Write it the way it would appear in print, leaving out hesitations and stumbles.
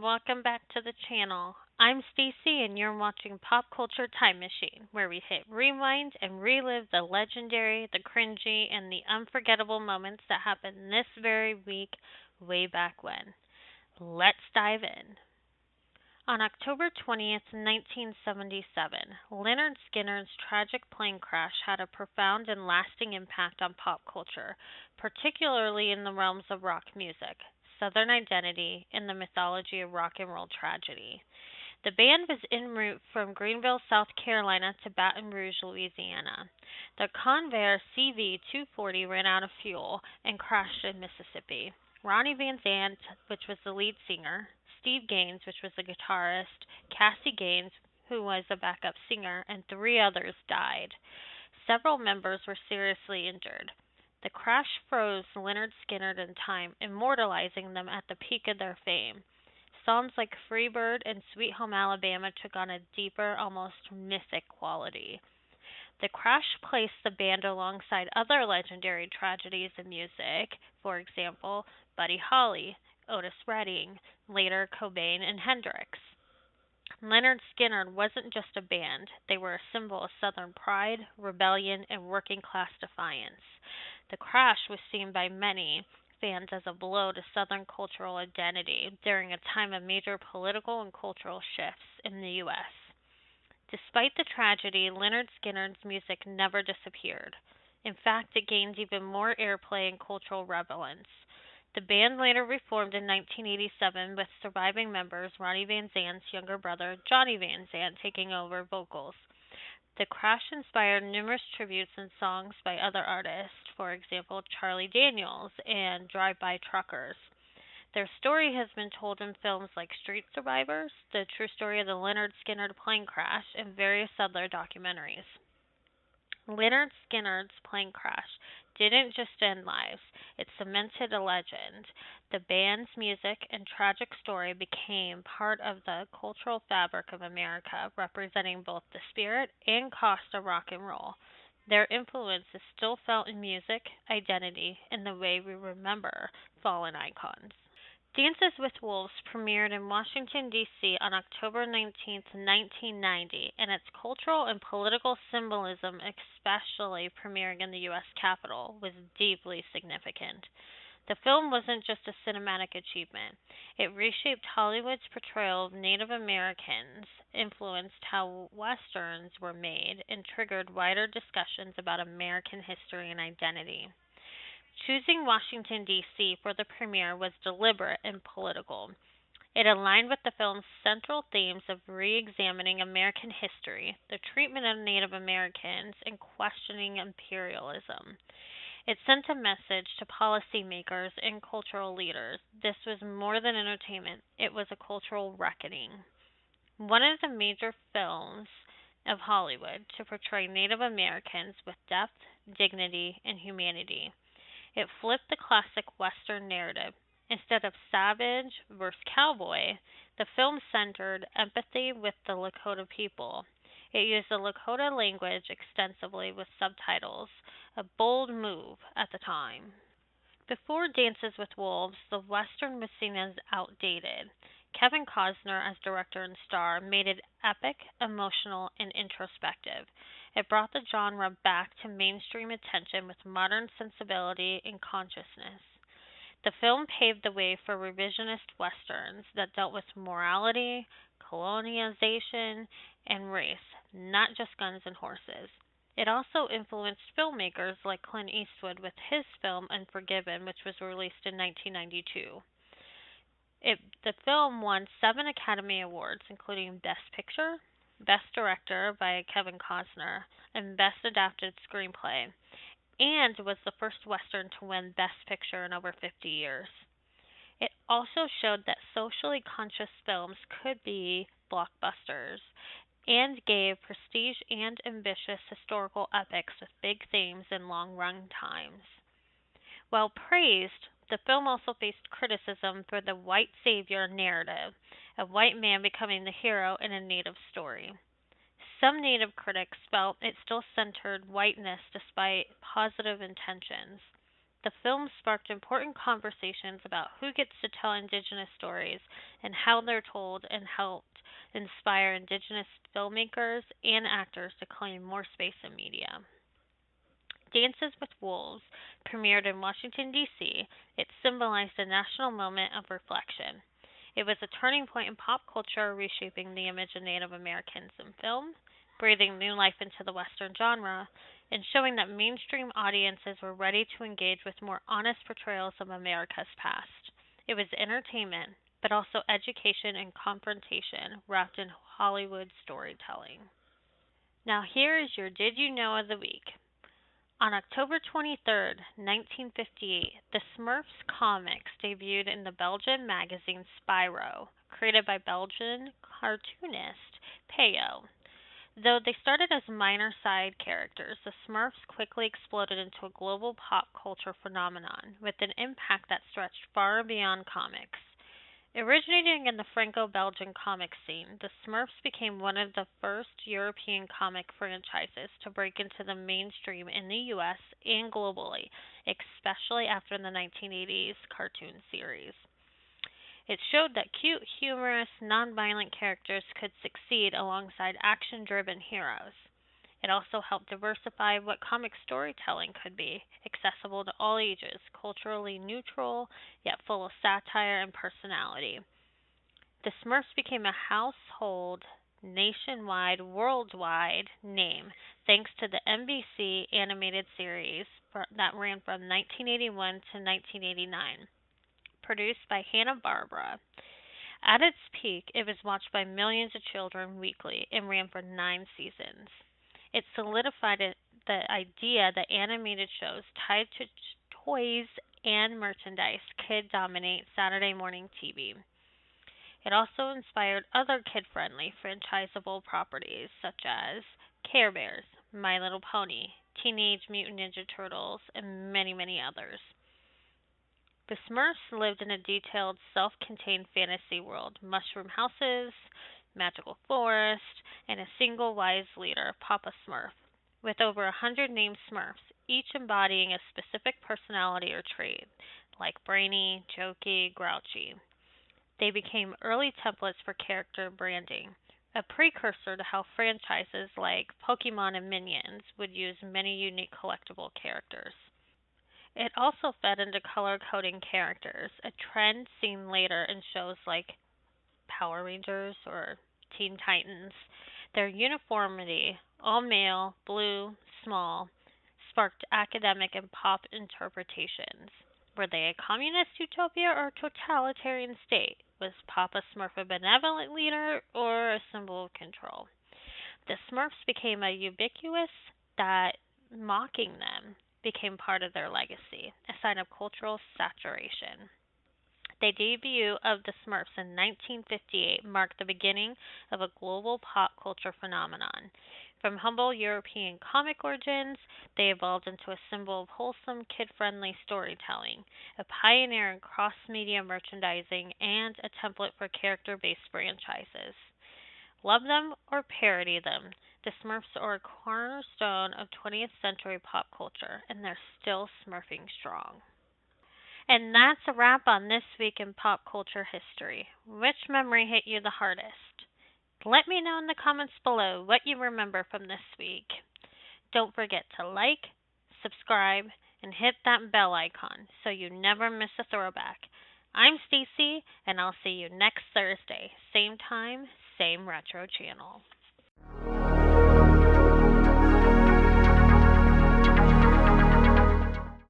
welcome back to the channel. I'm Stacy and you're watching Pop Culture Time Machine, where we hit rewind and relive the legendary, the cringy, and the unforgettable moments that happened this very week way back when. Let's dive in. On October 20th, 1977, Leonard Skinner's tragic plane crash had a profound and lasting impact on pop culture, particularly in the realms of rock music, Southern identity, and the mythology of rock and roll tragedy. The band was en route from Greenville, South Carolina to Baton Rouge, Louisiana. The Convair CV-240 ran out of fuel and crashed in Mississippi. Ronnie Van Zant, which was the lead singer, Steve Gaines, which was the guitarist, Cassie Gaines, who was a backup singer, and three others died. Several members were seriously injured. The crash froze Leonard Skinner in time, immortalizing them at the peak of their fame. Songs like Freebird and Sweet Home Alabama took on a deeper, almost mythic quality. The crash placed the band alongside other legendary tragedies in music, for example, Buddy Holly, Otis Redding, later Cobain, and Hendrix. Leonard Skinner wasn't just a band, they were a symbol of Southern pride, rebellion, and working class defiance. The crash was seen by many fans as a blow to Southern cultural identity during a time of major political and cultural shifts in the U.S. Despite the tragedy, Leonard Skinner's music never disappeared. In fact, it gained even more airplay and cultural relevance. The band later reformed in 1987 with surviving members Ronnie Van Zant's younger brother, Johnny Van Zant, taking over vocals. The crash inspired numerous tributes and songs by other artists, for example, Charlie Daniels and Drive-By Truckers. Their story has been told in films like Street Survivors, the true story of the Leonard Skinner plane crash, and various other documentaries. Leonard Skinner's plane crash didn't just end lives, it cemented a legend. The band's music and tragic story became part of the cultural fabric of America, representing both the spirit and cost of rock and roll. Their influence is still felt in music, identity, and the way we remember fallen icons. Dances with Wolves premiered in Washington, D.C. on October 19, 1990, and its cultural and political symbolism, especially premiering in the U.S. Capitol, was deeply significant. The film wasn't just a cinematic achievement, it reshaped Hollywood's portrayal of Native Americans, influenced how Westerns were made, and triggered wider discussions about American history and identity. Choosing Washington, D.C. for the premiere was deliberate and political. It aligned with the film's central themes of re examining American history, the treatment of Native Americans, and questioning imperialism. It sent a message to policymakers and cultural leaders. This was more than entertainment, it was a cultural reckoning. One of the major films of Hollywood to portray Native Americans with depth, dignity, and humanity. It flipped the classic Western narrative. Instead of savage versus cowboy, the film centered empathy with the Lakota people. It used the Lakota language extensively with subtitles, a bold move at the time. Before Dances with Wolves, the Western was seen as outdated. Kevin Costner, as director and star, made it epic, emotional, and introspective. It brought the genre back to mainstream attention with modern sensibility and consciousness. The film paved the way for revisionist westerns that dealt with morality, colonization, and race, not just guns and horses. It also influenced filmmakers like Clint Eastwood with his film Unforgiven, which was released in 1992. The film won 7 Academy Awards, including Best Picture, Best Director by Kevin Costner, and Best Adapted Screenplay, and was the first Western to win Best Picture in over 50 years. It also showed that socially conscious films could be blockbusters and gave prestige and ambitious historical epics with big themes and long run times. While praised, the film also faced criticism for the white savior narrative, a white man becoming the hero in a Native story. Some Native critics felt it still centered whiteness despite positive intentions. The film sparked important conversations about who gets to tell Indigenous stories and how they're told, and helped inspire Indigenous filmmakers and actors to claim more space in media. Dances with Wolves premiered in Washington, D.C. It symbolized a national moment of reflection. It was a turning point in pop culture, reshaping the image of Native Americans in film, breathing new life into the Western genre, and showing that mainstream audiences were ready to engage with more honest portrayals of America's past. It was entertainment, but also education and confrontation wrapped in Hollywood storytelling. Now, here is your Did You Know of the Week. On October 23rd, 1958, the Smurfs comics debuted in the Belgian magazine Spyro, created by Belgian cartoonist Peyo. Though they started as minor side characters, the Smurfs quickly exploded into a global pop culture phenomenon with an impact that stretched far beyond comics. Originating in the Franco-Belgian comic scene, the Smurfs became one of the first European comic franchises to break into the mainstream in the US and globally, especially after the 1980s cartoon series. It showed that cute, humorous, non-violent characters could succeed alongside action-driven heroes. It also helped diversify what comic storytelling could be, accessible to all ages, culturally neutral, yet full of satire and personality. The Smurfs became a household, nationwide, worldwide name thanks to the NBC animated series that ran from 1981 to 1989, produced by Hanna-Barbera. At its peak, it was watched by millions of children weekly and ran for 9 seasons. It solidified the idea that animated shows tied to toys and merchandise could dominate Saturday morning TV. It also inspired other kid friendly franchisable properties such as Care Bears, My Little Pony, Teenage Mutant Ninja Turtles, and many, many others. The Smurfs lived in a detailed, self contained fantasy world, mushroom houses, magical forest, and a single wise leader, Papa Smurf, with over 100 named Smurfs, each embodying a specific personality or trait, like brainy, jokey, grouchy. They became early templates for character branding, a precursor to how franchises like Pokemon and Minions would use many unique collectible characters. It also fed into color coding characters, a trend seen later in shows like Power Rangers or Teen Titans. Their uniformity, all male, blue, small, sparked academic and pop interpretations. Were they a communist utopia or totalitarian state? Was Papa Smurf a benevolent leader or a symbol of control? The Smurfs became a ubiquitous that mocking them became part of their legacy, a sign of cultural saturation. The debut of the Smurfs in 1958 marked the beginning of a global pop culture phenomenon. From humble European comic origins, they evolved into a symbol of wholesome, kid friendly storytelling, a pioneer in cross media merchandising, and a template for character based franchises. Love them or parody them, the Smurfs are a cornerstone of 20th century pop culture, and they're still smurfing strong. And that's a wrap on this week in pop culture history. Which memory hit you the hardest? Let me know in the comments below what you remember from this week. Don't forget to like, subscribe, and hit that bell icon so you never miss a throwback. I'm Stacy, and I'll see you next Thursday, same time, same retro channel.